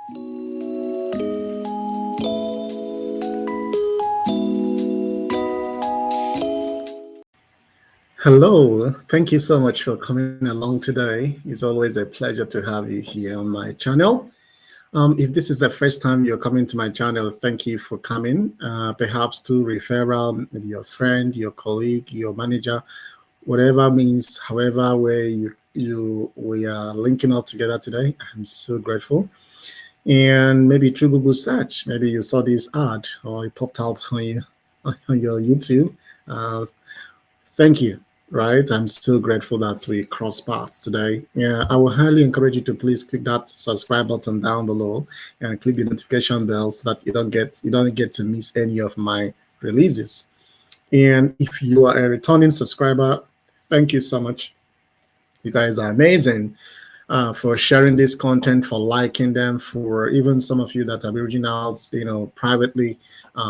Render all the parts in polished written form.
Hello, thank you so much for coming along today. It's always a pleasure to have you here on my channel. If this is the first time you're coming to my channel, thank you for coming. Perhaps to referral, maybe your friend, your colleague, your manager, whatever means, however way we are linking up together today. I'm so grateful. And maybe through Google search, maybe you saw this ad or it popped out on your YouTube. Uh, Thank you. Right. I'm so grateful that we cross paths today. Yeah, I will highly encourage you to please click that subscribe button down below and click the notification bell so that you don't get to miss any of my releases. And if you are a returning subscriber, thank you so much. You guys are amazing for sharing this content, for liking them, for even some of you that have reaching out, privately.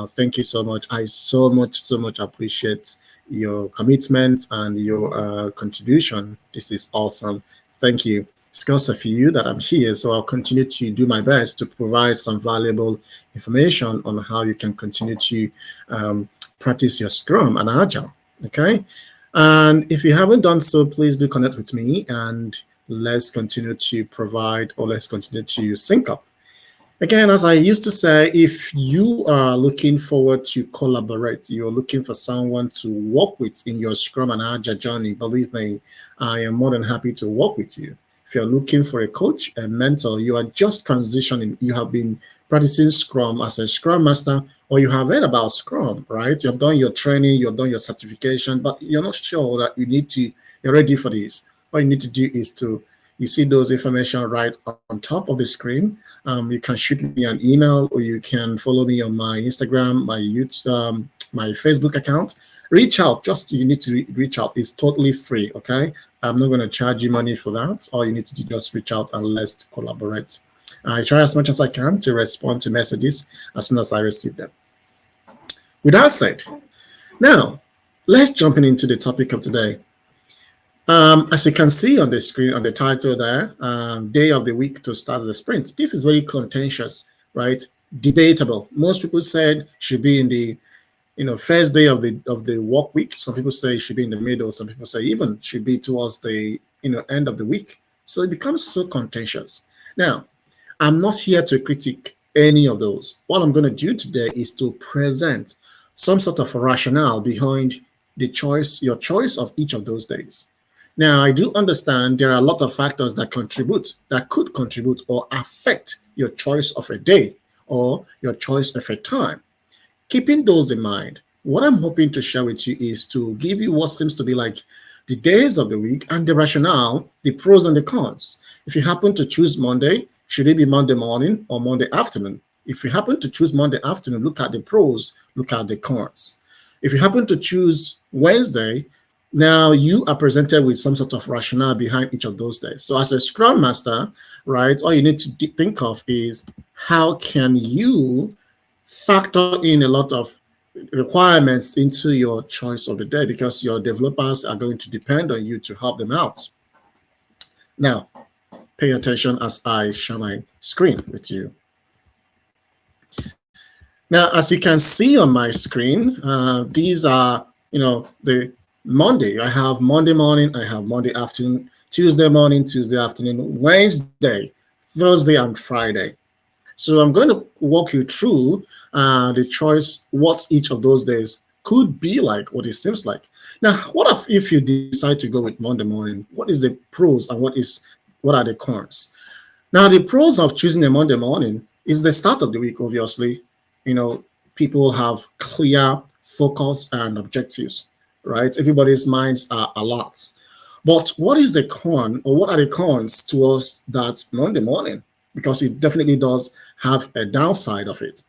Thank you so much. I so much appreciate your commitment and your contribution. This is awesome. Thank you. It's because of you that I'm here, so I'll continue to do my best to provide some valuable information on how you can continue to practice your Scrum and Agile. Okay. And if you haven't done so, please do connect with me and let's continue to provide or let's continue to sync up. Again, as I used to say, if you are looking forward to collaborate, you're looking for someone to work with in your Scrum and Agile journey, believe me, I am more than happy to work with you. If you're looking for a coach, a mentor, you are just transitioning, you have been practicing Scrum as a Scrum Master, or you have heard about Scrum, right? You've done your training, you've done your certification, but you're not sure that you're ready for this. What you need to do is you see those information right on top of the screen. You can shoot me an email or you can follow me on my Instagram, my YouTube, my Facebook account. Reach out. You need to reach out. It's totally free. Okay. I'm not going to charge you money for that. All you need to do just reach out and let's collaborate. I try as much as I can to respond to messages as soon as I receive them. With that said, now let's jump into the topic of today. As you can see on the screen, on the title there, day of the week to start the sprint. This is very contentious, right? Debatable. Most people said should be in the, first day of the work week. Some people say it should be in the middle. Some people say even should be towards the, end of the week. So it becomes so contentious. Now, I'm not here to critique any of those. What I'm going to do today is to present some sort of rationale behind your choice of each of those days. Now, I do understand there are a lot of factors that could contribute or affect your choice of a day or your choice of a time. Keeping those in mind, what I'm hoping to share with you is to give you what seems to be like the days of the week and the rationale, the pros and the cons. If you happen to choose Monday, should it be Monday morning or Monday afternoon? If you happen to choose Monday afternoon, look at the pros, look at the cons. If you happen to choose Wednesday, now you are presented with some sort of rationale behind each of those days. So as a Scrum Master, right, all you need to think of is how can you factor in a lot of requirements into your choice of the day because your developers are going to depend on you to help them out. Now, pay attention as I share my screen with you. Now, as you can see on my screen, these are, the Monday. I have Monday morning, I have Monday afternoon, Tuesday morning, Tuesday afternoon, Wednesday, Thursday, and Friday. So I'm going to walk you through the choice, what each of those days could be like, what it seems like. Now, what if you decide to go with Monday morning? What is the pros and what are the cons? Now, the pros of choosing a Monday morning is the start of the week, obviously. People have clear focus and objectives, right? Everybody's minds are alert. But what is the con, or what are the cons towards that Monday morning? Because it definitely does have a downside of it.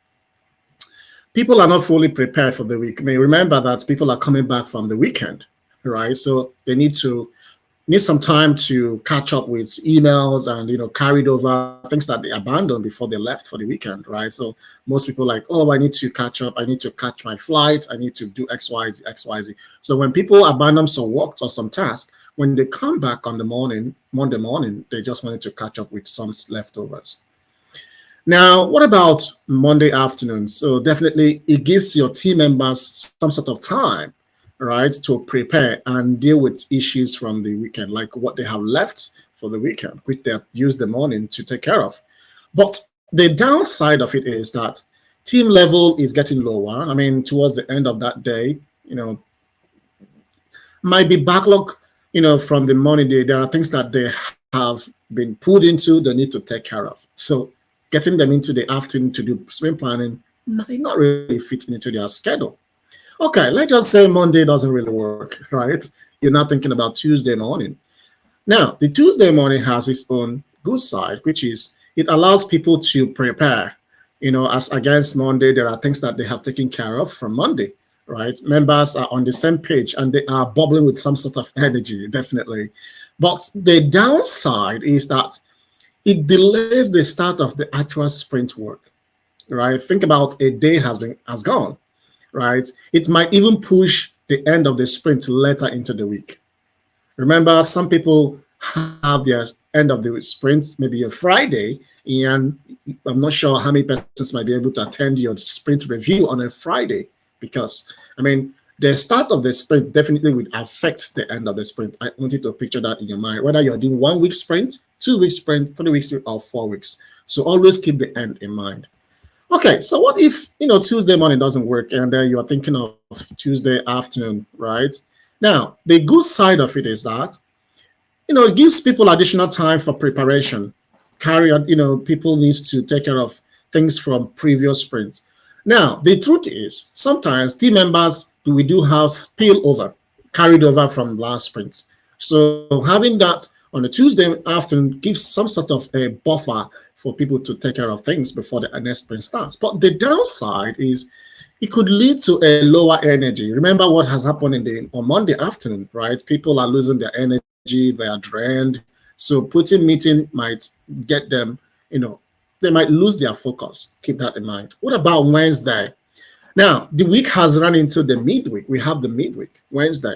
People are not fully prepared for the week. I mean, remember that people are coming back from the weekend, right? So they need some time to catch up with emails and carried over things that they abandoned before they left for the weekend, right? So most people like, oh, I need to catch up, I need to catch my flight, I need to do XYZ. So when people abandon some work or some task, when they come back on the Monday morning, they just wanted to catch up with some leftovers. Now, what about Monday afternoon? So definitely it gives your team members some sort of time, right, to prepare and deal with issues from the weekend, like what they have left for the weekend, which they have used the morning to take care of. But the downside of it is that team level is getting lower. I mean, towards the end of that day, might be backlog, from the morning. There are things that they have been pulled into, they need to take care of. So getting them into the afternoon to do sprint planning might not really fit into their schedule. Okay, let's just say Monday doesn't really work, right? You're not thinking about Tuesday morning. Now, the Tuesday morning has its own good side, which is it allows people to prepare. As against Monday, there are things that they have taken care of from Monday, right? Members are on the same page and they are bubbling with some sort of energy, definitely. But the downside is that it delays the start of the actual sprint work, right? Think about a day has gone, right? It might even push the end of the sprint later into the week. Remember, some people have their end of the sprint maybe a Friday, and I'm not sure how many persons might be able to attend your sprint review on a Friday because, the start of the sprint definitely would affect the end of the sprint. I want you to picture that in your mind, whether you're doing 1 week sprint, 2 week sprint, 3 weeks, or 4 weeks. So always keep the end in mind. Okay, so what if, Tuesday morning doesn't work and then you are thinking of Tuesday afternoon, right? Now, the good side of it is that, it gives people additional time for preparation. Carry on, people need to take care of things from previous sprints. Now, the truth is, sometimes team members we do have spillover, carried over from last sprint. So having that on a Tuesday afternoon gives some sort of a buffer for people to take care of things before the next sprint starts. But the downside is it could lead to a lower energy. Remember what has happened on Monday afternoon, right? People are losing their energy, they are drained. So putting meeting might get them, they might lose their focus. Keep that in mind. What about Wednesday? Now, the week has run into the midweek. We have the midweek, Wednesday.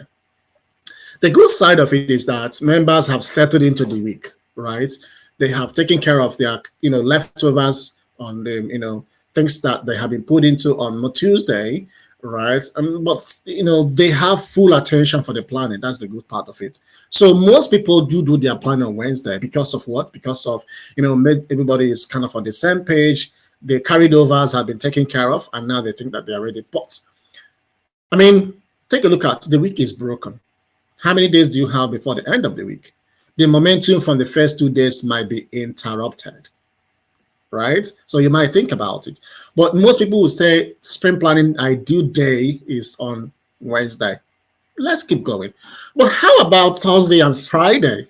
The good side of it is that members have settled into the week, right? They have taken care of their, leftovers on the, things that they have been put into on Tuesday, right? But, they have full attention for the planning. That's the good part of it. So most people do their plan on Wednesday because of what? Because of, everybody is kind of on the same page. The carried overs have been taken care of, and now they think that they are ready. But, take a look at the week is broken. How many days do you have before the end of the week? The momentum from the first 2 days might be interrupted, right? So you might think about it. But most people will say sprint planning ideal day is on Wednesday. Let's keep going. But how about Thursday and Friday?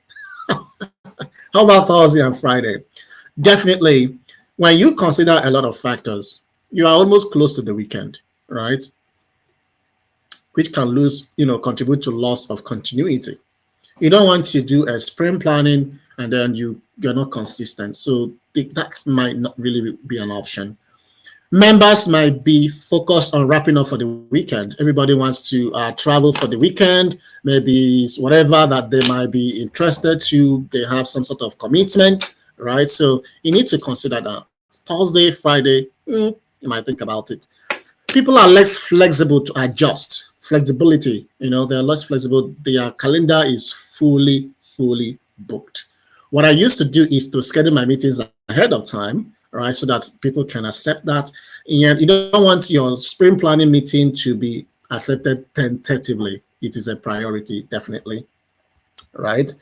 How about Thursday and Friday? Definitely, when you consider a lot of factors, you are almost close to the weekend, right? Which can contribute to loss of continuity. You don't want to do a sprint planning and then you're not consistent. So that might not really be an option. Members might be focused on wrapping up for the weekend. Everybody wants to travel for the weekend. Maybe it's whatever that they might be interested to. They have some sort of commitment, right? So you need to consider that. Thursday, Friday, you might think about it. People are less flexible to adjust. Flexibility, they're less flexible. Their calendar is fully booked. What I used to do is to schedule my meetings ahead of time, right, so that people can accept that. And you don't want your sprint planning meeting to be accepted tentatively. It is a priority, definitely, right?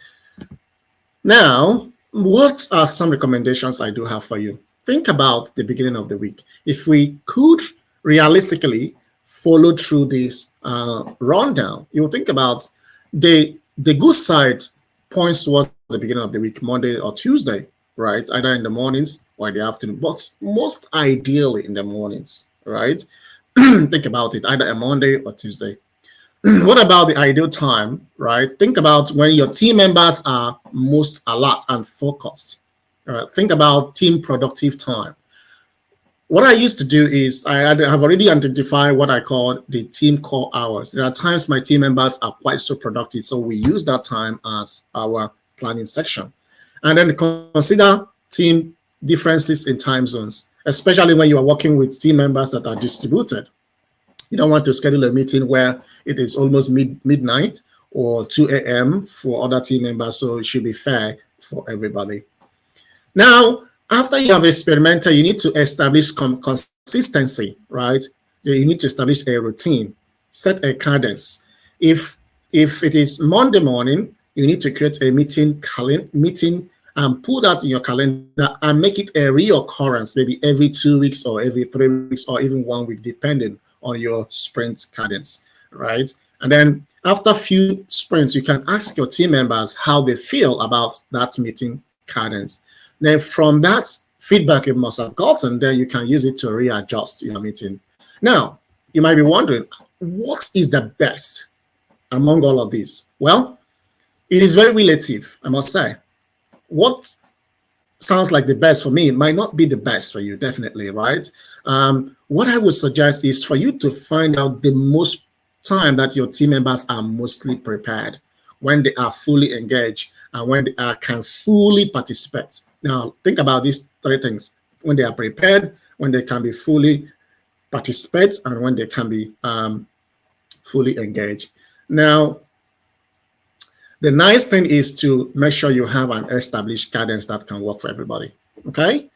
Now, what are some recommendations I do have for you? Think about the beginning of the week. If we could realistically follow through this rundown, you'll think about the good side points towards the beginning of the week, Monday or Tuesday, right? Either in the mornings or in the afternoon, but most ideally in the mornings, right? Think about it, either a Monday or Tuesday. What about the ideal time, right? Think about when your team members are most alert and focused. Think about team productive time. What I used to do is I have already identified what I call the team core hours. There are times my team members are quite so productive, so we use that time as our planning section. And then consider team differences in time zones, especially when you are working with team members that are distributed. You don't want to schedule a meeting where it is almost midnight or 2 a.m. for other team members, so it should be fair for everybody. Now, after you have experimented, you need to establish consistency, right? You need to establish a routine, set a cadence. If it is Monday morning, you need to create a meeting and put that in your calendar and make it a reoccurrence, maybe every 2 weeks or every 3 weeks or even 1 week, depending on your sprint cadence, right? And then after a few sprints, you can ask your team members how they feel about that meeting cadence. Then from that feedback you must have gotten, then you can use it to readjust your meeting. Now, you might be wondering, what is the best among all of these? Well, it is very relative, I must say. What sounds like the best for me might not be the best for you, definitely, right? What I would suggest is for you to find out the most time that your team members are mostly prepared, when they are fully engaged and when they can fully participate. Now, think about these 3 things: when they are prepared, when they can be fully participate, and when they can be fully engaged. Now, the nice thing is to make sure you have an established cadence that can work for everybody, okay?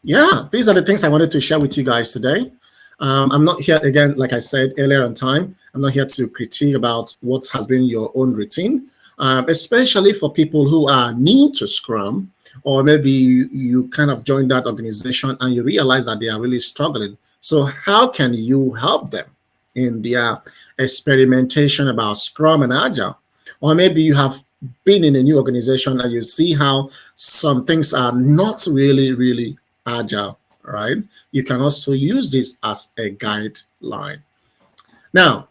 Yeah, these are the things I wanted to share with you guys today. I'm not here, again, like I said earlier on time, I'm not here to critique about what has been your own routine, especially for people who are new to Scrum, or maybe you kind of joined that organization and you realize that they are really struggling. So how can you help them in their experimentation about Scrum and Agile? Or maybe you have been in a new organization and you see how some things are not really agile, right? You can also use this as a guideline. Now,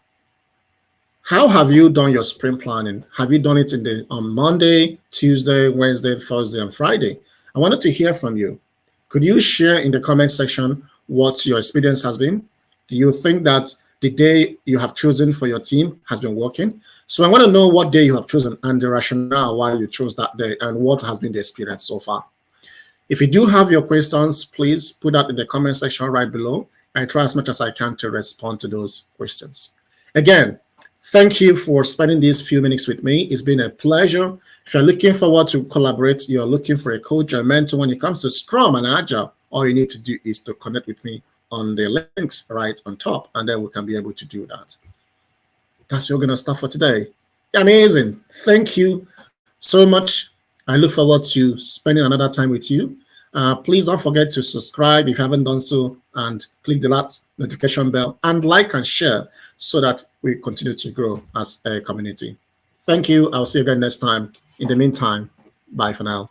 how have you done your sprint planning? Have you done it on Monday, Tuesday, Wednesday, Thursday, and Friday? I wanted to hear from you. Could you share in the comment section what your experience has been? Do you think that the day you have chosen for your team has been working? So I want to know what day you have chosen and the rationale why you chose that day and what has been the experience so far. If you do have your questions, please put that in the comment section right below. I try as much as I can to respond to those questions. Again, thank you for spending these few minutes with me. It's been a pleasure. If you're looking forward to collaborate, you're looking for a coach or a mentor when it comes to Scrum and Agile, all you need to do is to connect with me on the links right on top, and then we can be able to do that. That's your gonna stuff for today. Amazing. Thank you so much. I look forward to spending another time with you. Please don't forget to subscribe if you haven't done so, and click the notification bell and like and share so that we continue to grow as a community. Thank you. I'll see you again next time. In the meantime, bye for now.